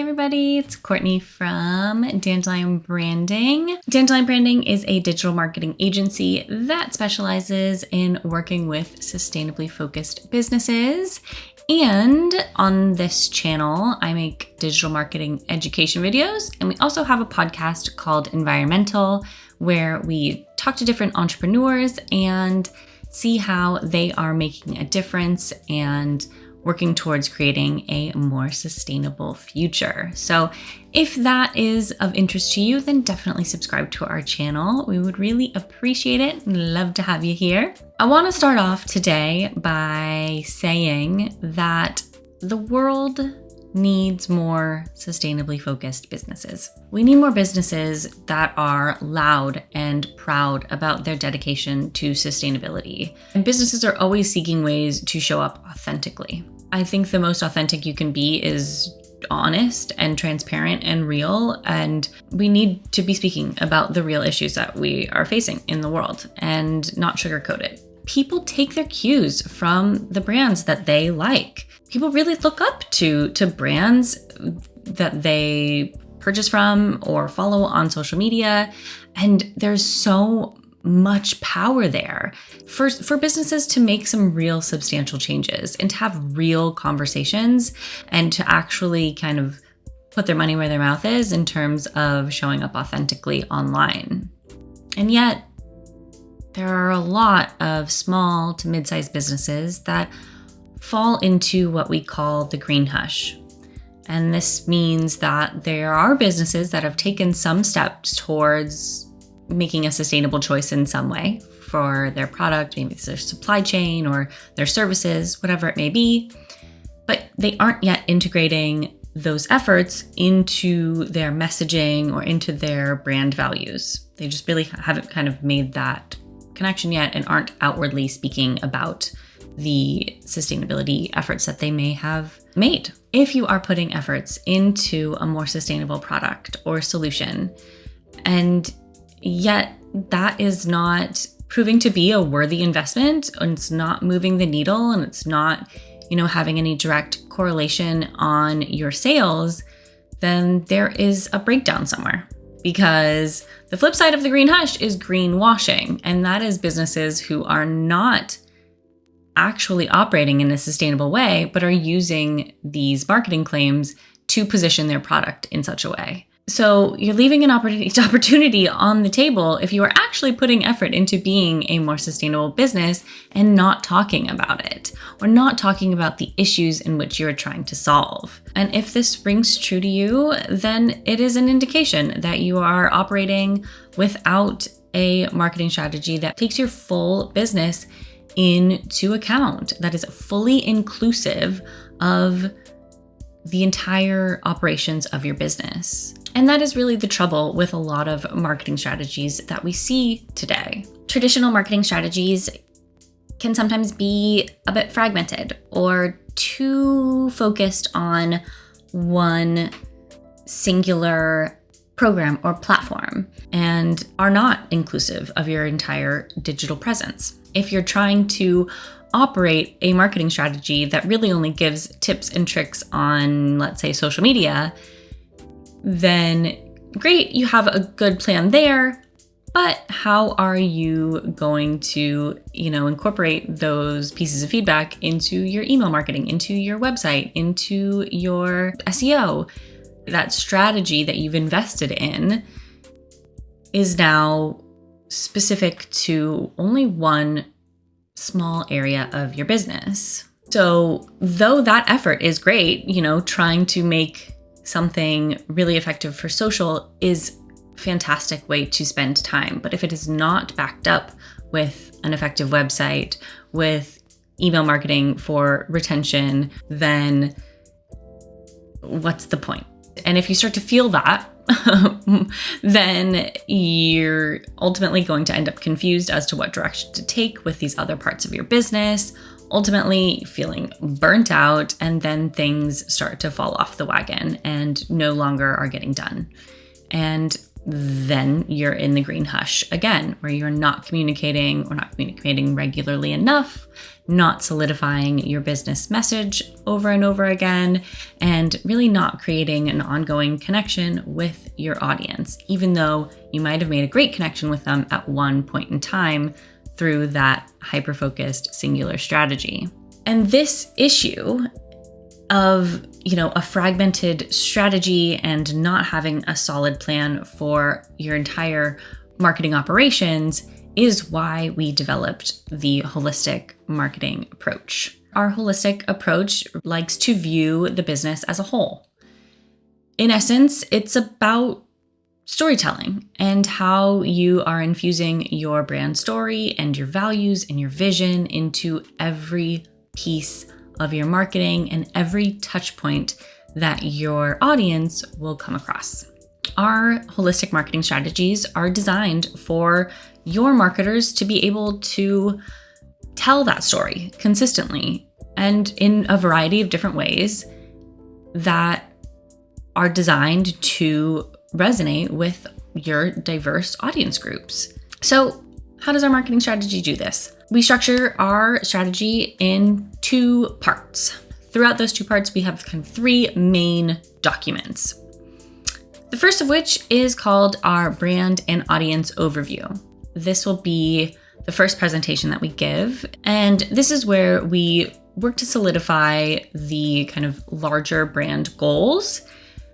everybody, it's Courtney from Dandelion Branding. Dandelion Branding is a digital marketing agency that specializes in working with sustainably focused businesses. And on this channel, I make digital marketing education videos. And we also have a podcast called Environmental, where we talk to different entrepreneurs and see how they are making a difference and working towards creating a more sustainable future. So if that is of interest to you, then definitely subscribe to our channel. We would really appreciate it and love to have you here. I want to start off today by saying that the world needs more sustainably focused businesses. We need more businesses that are loud and proud about their dedication to sustainability. And businesses are always seeking ways to show up authentically. I think the most authentic you can be is honest and transparent and real. And we need to be speaking about the real issues that we are facing in the world and not sugarcoat it. People take their cues from the brands that they like. People really look up to brands that they purchase from or follow on social media. And there's so much power there for businesses to make some real substantial changes and to have real conversations and to actually kind of put their money where their mouth is in terms of showing up authentically online. And yet, there are a lot of small to mid-sized businesses that fall into what we call the green hush. And this means that there are businesses that have taken some steps towards making a sustainable choice in some way for their product, maybe it's their supply chain or their services, whatever it may be, but they aren't yet integrating those efforts into their messaging or into their brand values. They just really haven't kind of made that connection yet and aren't outwardly speaking about the sustainability efforts that they may have made. If you are putting efforts into a more sustainable product or solution, and yet that is not proving to be a worthy investment, and it's not moving the needle, and it's not, having any direct correlation on your sales, then there is a breakdown somewhere. Because the flip side of the green hush is greenwashing, and that is businesses who are not actually operating in a sustainable way, but are using these marketing claims to position their product in such a way. So you're leaving an opportunity on the table if you are actually putting effort into being a more sustainable business and not talking about it, or not talking about the issues in which you're trying to solve. And if this rings true to you, then it is an indication that you are operating without a marketing strategy that takes your full business into account, that is fully inclusive of the entire operations of your business. And that is really the trouble with a lot of marketing strategies that we see today. Traditional marketing strategies can sometimes be a bit fragmented or too focused on one singular program or platform and are not inclusive of your entire digital presence. If you're trying to operate a marketing strategy that really only gives tips and tricks on, let's say, social media, then great, you have a good plan there, but how are you going to, incorporate those pieces of feedback into your email marketing, into your website, into your SEO? That strategy that you've invested in is now specific to only one small area of your business. So though that effort is great, trying to make something really effective for social is a fantastic way to spend time. But if it is not backed up with an effective website, with email marketing for retention, then what's the point? And if you start to feel that, then you're ultimately going to end up confused as to what direction to take with these other parts of your business, ultimately feeling burnt out, and then things start to fall off the wagon and no longer are getting done. And then you're in the green hush again, where you're not communicating or not communicating regularly enough, not solidifying your business message over and over again, and really not creating an ongoing connection with your audience, even though you might have made a great connection with them at one point in time through that hyper-focused singular strategy. And this issue of, a fragmented strategy and not having a solid plan for your entire marketing operations is why we developed the holistic marketing approach. Our holistic approach likes to view the business as a whole. In essence, it's about storytelling and how you are infusing your brand story and your values and your vision into every piece of your marketing and every touch point that your audience will come across. Our holistic marketing strategies are designed for your marketers to be able to tell that story consistently and in a variety of different ways that are designed to resonate with your diverse audience groups. So, how does our marketing strategy do this? We structure our strategy in 2 parts. Throughout those 2 parts, we have kind of 3 main documents. The first of which is called our brand and audience overview. This will be the first presentation that we give, and this is where we work to solidify the kind of larger brand goals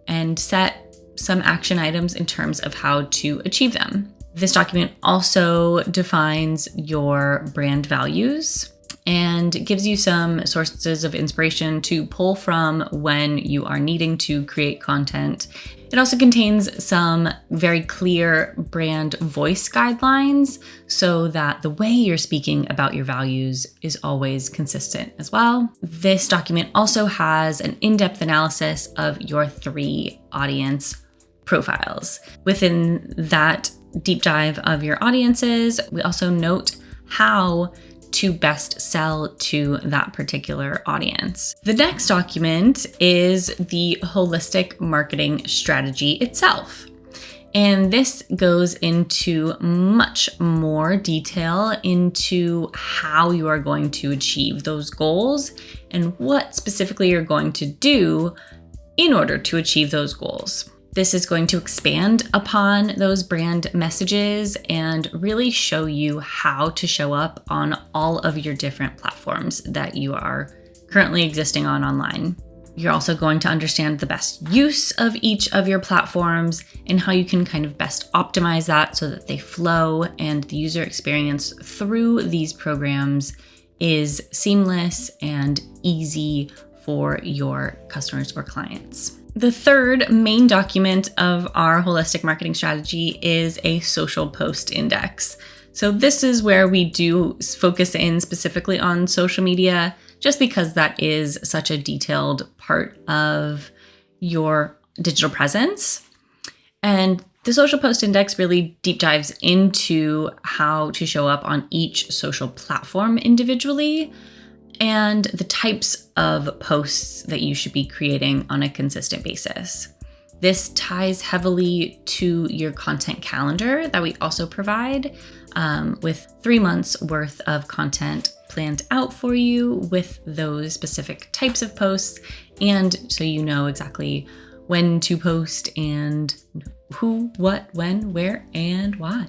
and set some action items in terms of how to achieve them. This document also defines your brand values and gives you some sources of inspiration to pull from when you are needing to create content. It also contains some very clear brand voice guidelines so that the way you're speaking about your values is always consistent as well. This document also has an in-depth analysis of your 3 audience profiles. Within that deep dive of your audiences, we also note how to best sell to that particular audience. The next document is the holistic marketing strategy itself. And this goes into much more detail into how you are going to achieve those goals and what specifically you're going to do in order to achieve those goals. This is going to expand upon those brand messages and really show you how to show up on all of your different platforms that you are currently existing on online. You're also going to understand the best use of each of your platforms and how you can kind of best optimize that so that they flow and the user experience through these programs is seamless and easy for your customers or clients. The third main document of our holistic marketing strategy is a social post index. So this is where we do focus in specifically on social media, just because that is such a detailed part of your digital presence. And the social post index really deep dives into how to show up on each social platform individually and the types of posts that you should be creating on a consistent basis. This ties heavily to your content calendar that we also provide with 3 months worth of content planned out for you with those specific types of posts. And so you know exactly when to post and who, what, when, where, and why.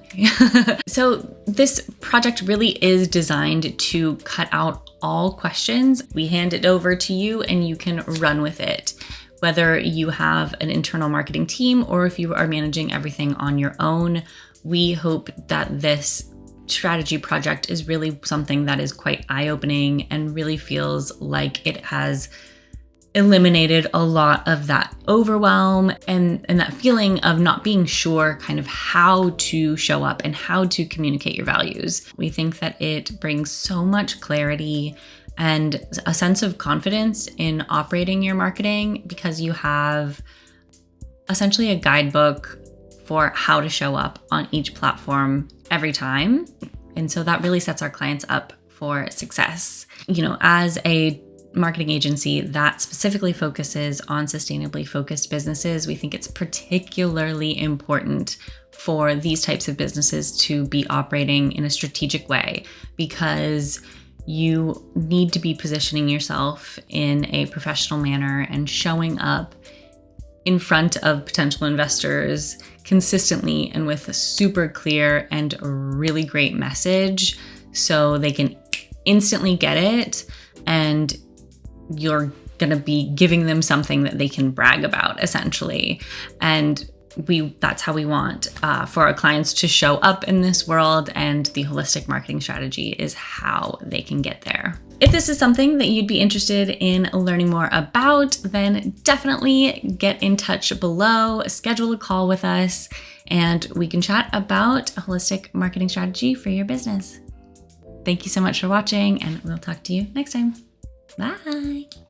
So this project really is designed to cut out all questions. We hand it over to you and you can run with it. Whether you have an internal marketing team or if you are managing everything on your own, we hope that this strategy project is really something that is quite eye-opening and really feels like it has eliminated a lot of that overwhelm and that feeling of not being sure kind of how to show up and how to communicate your values. We think that it brings so much clarity and a sense of confidence in operating your marketing because you have essentially a guidebook for how to show up on each platform every time. And so that really sets our clients up for success. You know, as a marketing agency that specifically focuses on sustainably focused businesses. We think it's particularly important for these types of businesses to be operating in a strategic way, because you need to be positioning yourself in a professional manner and showing up in front of potential investors consistently and with a super clear and really great message so they can instantly get it, and you're going to be giving them something that they can brag about, essentially. And that's how we want for our clients to show up in this world, and the holistic marketing strategy is how they can get there. If this is something that you'd be interested in learning more about, then definitely get in touch below, schedule a call with us, and we can chat about a holistic marketing strategy for your business. Thank you so much for watching, and we'll talk to you next time. Bye.